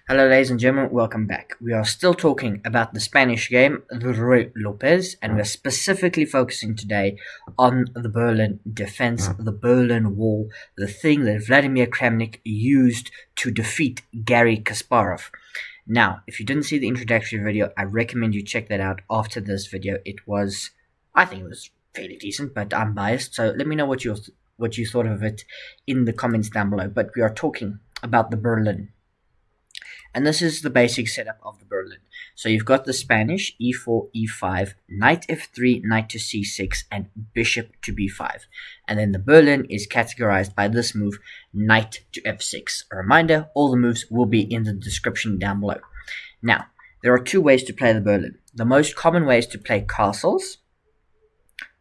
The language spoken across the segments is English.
Hello ladies and gentlemen, welcome back. We are still talking about the Spanish game, the Ruy Lopez, and we're specifically focusing today on the Berlin defense, the Berlin Wall, the thing that Vladimir Kramnik used to defeat Garry Kasparov. Now, if you didn't see the introductory video, I recommend you check that out after this video. I think it was fairly decent, but I'm biased, so let me know what you thought of it in the comments down below. But we are talking about the Berlin. And this is the basic setup of the Berlin. So you've got the Spanish, e4, e5, knight f3, knight to c6, and bishop to b5. And then the Berlin is categorized by this move, knight to f6. A reminder, all the moves will be in the description down below. Now, there are two ways to play the Berlin. The most common way is to play castles,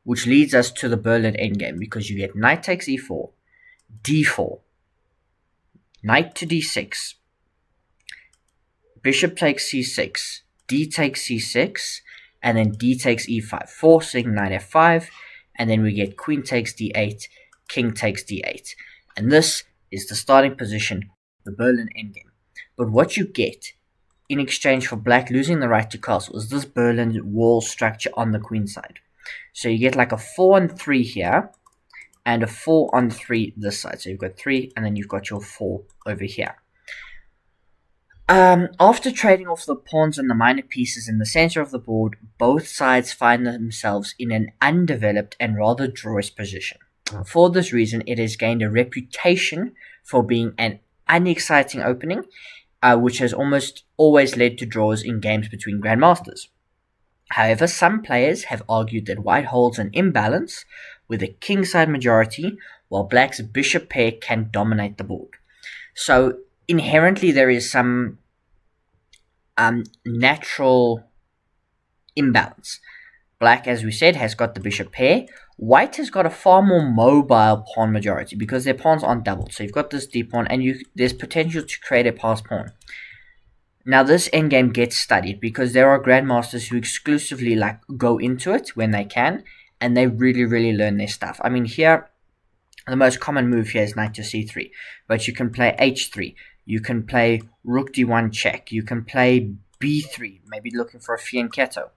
which leads us to the Berlin endgame, because you get knight takes e4, d4, knight to d6, bishop takes c6, d takes c6, and then d takes e5, forcing knight f5, and then we get queen takes d8, king takes d8. And this is the starting position, the Berlin endgame. But what you get in exchange for black losing the right to castle is this Berlin wall structure on the queen side. So you get like a 4 on 3 here, and a 4 on 3 this side. So you've got 3, and then you've got your 4 over here. After trading off the pawns and the minor pieces in the center of the board, both sides find themselves in an undeveloped and rather drawish position. For this reason, it has gained a reputation for being an unexciting opening, which has almost always led to draws in games between grandmasters. However, some players have argued that white holds an imbalance with a kingside majority, while black's bishop pair can dominate the board. So inherently, there is some natural imbalance. Black, as we said, has got the bishop pair. White has got a far more mobile pawn majority because their pawns aren't doubled. So you've got this d pawn, and there's potential to create a pass pawn. Now, this endgame gets studied because there are grandmasters who exclusively go into it when they can, and they really learn their stuff. I mean, here, the most common move here is knight to c3, but you can play h3. You can play rook d1 check. You can play b3, maybe looking for a fianchetto.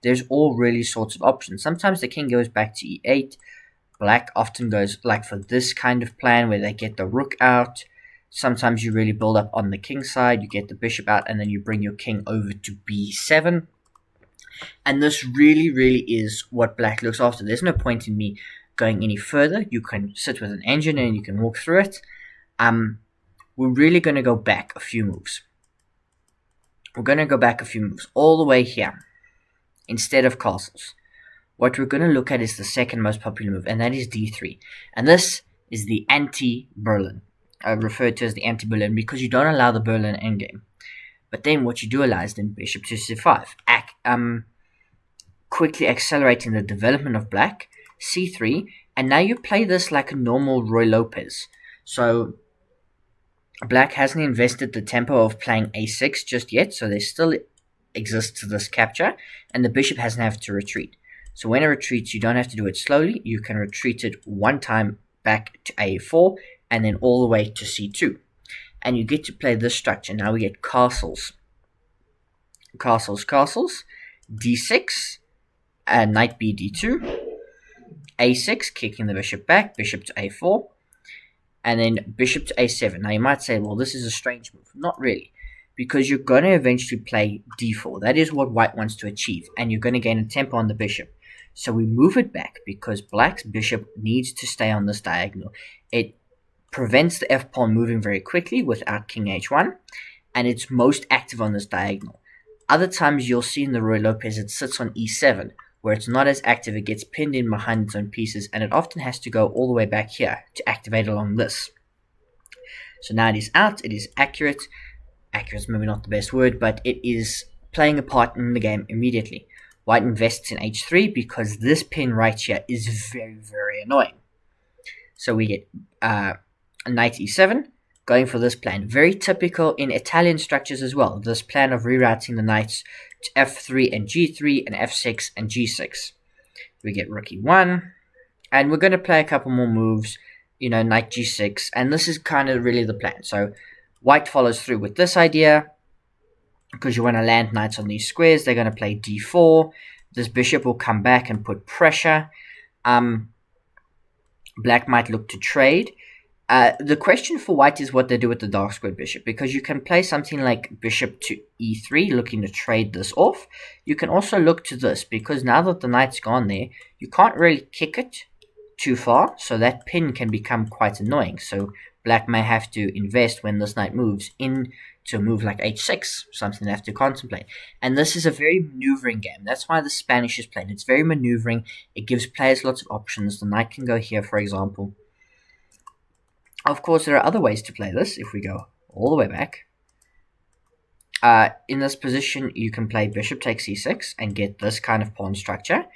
There's all really sorts of options. Sometimes the king goes back to e8. Black often goes for this kind of plan where they get the rook out. Sometimes you really build up on the king side. You get the bishop out, and then you bring your king over to b7. And this really is what black looks after. There's no point in me going any further. You can sit with an engine and you can walk through it. We're really going to go back a few moves. We're going to go back a few moves all the way here instead of castles. What we're going to look at is the second most popular move, and that is d3. And this is the anti-Berlin, referred to as the anti-Berlin, because you don't allow the Berlin endgame. But then what you do allow is then bishop to c5, quickly accelerating the development of black, c3, and now you play this like a normal Ruy Lopez. So black hasn't invested the tempo of playing a6 just yet, so there still exists this capture, and the bishop hasn't have to retreat. So when it retreats, you don't have to do it slowly. You can retreat it one time back to a4, and then all the way to c2. And you get to play this structure. Now we get castles, d6, knight b d2, a6, kicking the bishop back, bishop to a4, and then bishop to a7. Now you might say, well, this is a strange move. Not really, because you're going to eventually play d4. That is what white wants to achieve, and you're going to gain a tempo on the bishop. So we move it back because black's bishop needs to stay on this diagonal. It prevents the f-pawn moving very quickly without king h1, and it's most active on this diagonal. Other times you'll see in the Ruy Lopez it sits on e7, where it's not as active. It gets pinned in behind its own pieces, and it often has to go all the way back here to activate along this. So now it is out. It is accurate. Accurate is maybe not the best word, but it is playing a part in the game immediately. White invests in h3 because this pin right here is very annoying. So we get knight e7, going for this plan. Very typical in Italian structures as well, this plan of rerouting the knights to f3 and g3 and f6 and g6. We get rook e1, and we're going to play a couple more moves, knight g6, and this is kind of really the plan. So white follows through with this idea, because you want to land knights on these squares. They're going to play d4. This bishop will come back and put pressure. Black might look to trade. The question for white is what they do with the dark squared bishop, because you can play something like bishop to e3, looking to trade this off. You can also look to this, because now that the knight's gone there, you can't really kick it too far, so that pin can become quite annoying. So black may have to invest when this knight moves into a move like h6, something they have to contemplate. And this is a very maneuvering game. That's why the Spanish is played. It's very maneuvering. It gives players lots of options. The knight can go here, for example. Of course, there are other ways to play this. If we go all the way back, in this position, you can play bishop takes e6 and get this kind of pawn structure.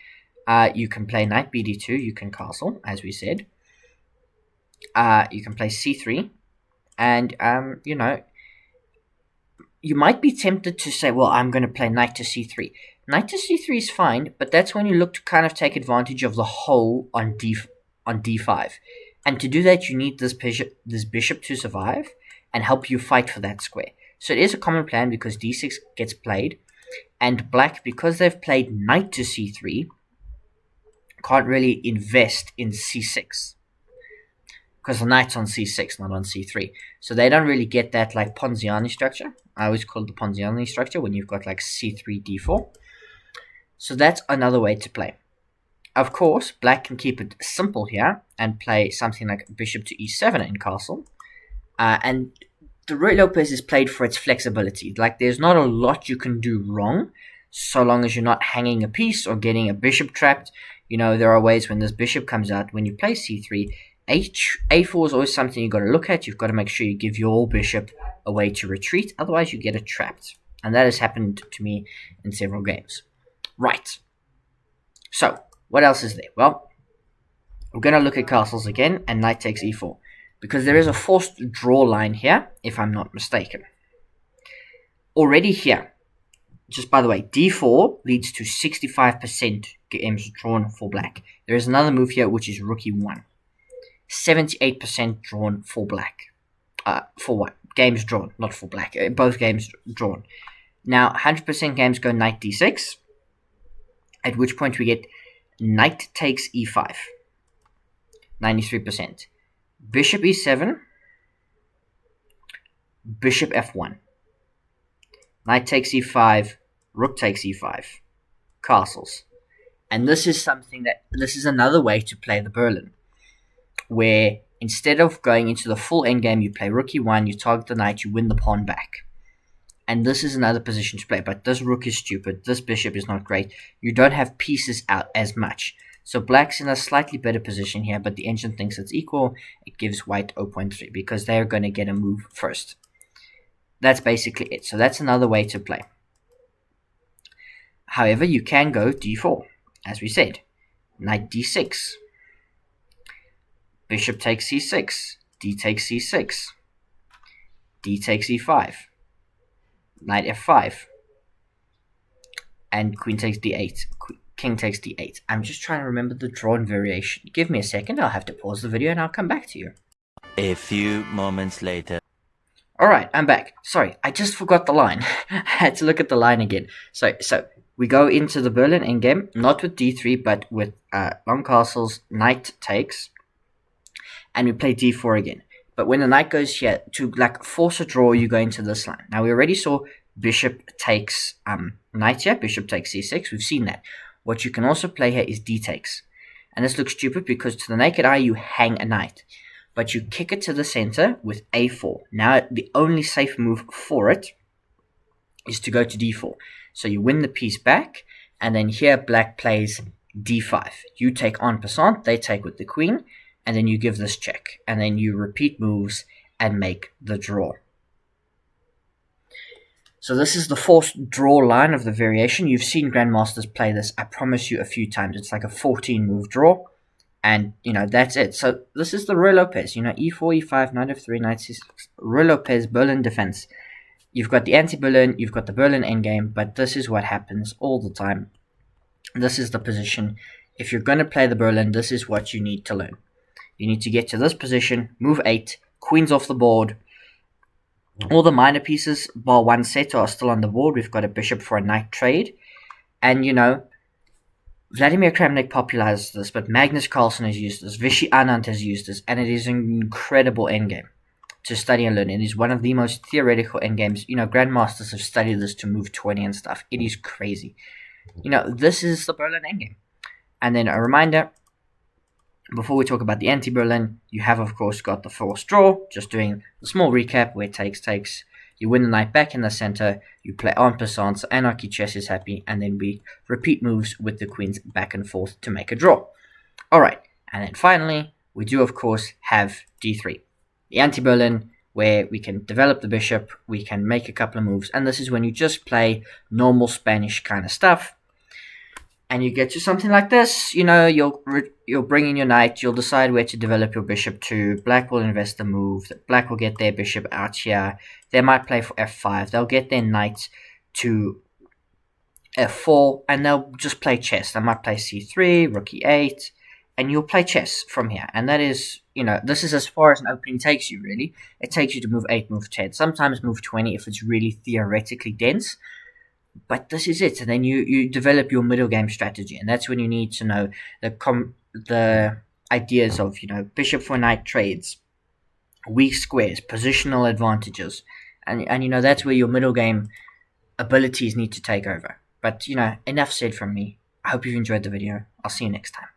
You can play knight bd2. You can castle, as we said. You can play c3, and you know, you might be tempted to say, well, I'm going to play knight to c3. Knight to c3 is fine, but that's when you look to kind of take advantage of the hole on d5. And to do that, you need this bishop to survive and help you fight for that square. So it is a common plan because d6 gets played. And black, because they've played knight to c3, can't really invest in c6. Because the knight's on c6, not on c3. So they don't really get that like Ponziani structure. I always call it the Ponziani structure when you've got like c3, d4. So that's another way to play. Of course, black can keep it simple here and play something like bishop to e7 in castle. And the Ruy Lopez is played for its flexibility. Like, there's not a lot you can do wrong, so long as you're not hanging a piece or getting a bishop trapped. You know, there are ways when this bishop comes out, when you play c3, a4 is always something you've got to look at. You've got to make sure you give your bishop a way to retreat, otherwise you get it trapped. And that has happened to me in several games. Right. So, what else is there? Well, we're going to look at castles again, and knight takes e4. Because there is a forced draw line here, if I'm not mistaken. Already here, just by the way, d4 leads to 65% games drawn for black. There is another move here, which is rook e1. 78% drawn for black. For what? Games drawn, not for black. Both games drawn. Now, 100% games go knight d6, at which point we get knight takes e5, 93%. Bishop e7, bishop f1. Knight takes e5, rook takes e5. Castles. And this is another way to play the Berlin, where instead of going into the full endgame, you play rook e1, you target the knight, you win the pawn back. And this is another position to play, but this rook is stupid, this bishop is not great. You don't have pieces out as much. So black's in a slightly better position here, but the engine thinks it's equal. It gives white 0.3 because they're going to get a move first. That's basically it. So that's another way to play. However, you can go d4, as we said. Knight d6. Bishop takes c6. D takes c6. D takes e5. Knight f5, and queen takes d8, king takes d8. I'm just trying to remember the drawn variation. Give me a second, I'll have to pause the video and I'll come back to you. A few moments later. Alright, I'm back. Sorry, I just forgot the line. I had to look at the line again. So we go into the Berlin endgame, not with d3, but with long castles, knight takes, and we play d4 again. But when the knight goes here, to like force a draw, you go into this line. Now, we already saw bishop takes knight here, bishop takes c6. We've seen that. What you can also play here is d takes. And this looks stupid because to the naked eye, you hang a knight. But you kick it to the center with a4. Now, the only safe move for it is to go to d4. So you win the piece back. And then here, black plays d5. You take en passant, they take with the queen. And then you give this check, and then you repeat moves and make the draw. So this is the forced draw line of the variation. You've seen grandmasters play this, I promise you, a few times. It's like a 14-move draw, and, you know, that's it. So this is the Ruy Lopez, you know, e4, e5, knight f3, knight c6, Ruy Lopez, Berlin defense. You've got the anti-Berlin, you've got the Berlin endgame, but this is what happens all the time. This is the position. If you're going to play the Berlin, this is what you need to learn. You need to get to this position, move 8, queen's off the board, All the minor pieces, bar one set, are still on the board. We've got a bishop for a knight trade. And, you know, Vladimir Kramnik popularized this, but Magnus Carlsen has used this, Vishy Anand has used this, and it is an incredible endgame to study and learn. It is one of the most theoretical endgames. You know, grandmasters have studied this to move 20 and stuff. It is crazy. You know, this is the Berlin endgame. And then a reminder, before we talk about the anti-Berlin, you have, of course, got the forced draw, just doing the small recap where takes. You win the knight back in the center, you play en passant, so anarchy chess is happy, and then we repeat moves with the queens back and forth to make a draw. Alright, and then finally, we do, of course, have d3. The anti-Berlin, where we can develop the bishop, we can make a couple of moves, and this is when you just play normal Spanish kind of stuff. And you get to something like this, you know, you'll bring in your knight, you'll decide where to develop your bishop to, black will invest the move, black will get their bishop out here, they might play for f5, they'll get their knight to f4, and they'll just play chess. They might play c3, rook e8, and you'll play chess from here. And that is, you know, this is as far as an opening takes you, really. It takes you to move 8, move 10, sometimes move 20 if it's really theoretically dense. But this is it, and then you develop your middle game strategy, and that's when you need to know the ideas of, you know, bishop for knight trades, weak squares, positional advantages, and you know, that's where your middle game abilities need to take over. But, you know, enough said from me. I hope you've enjoyed the video. I'll see you next time.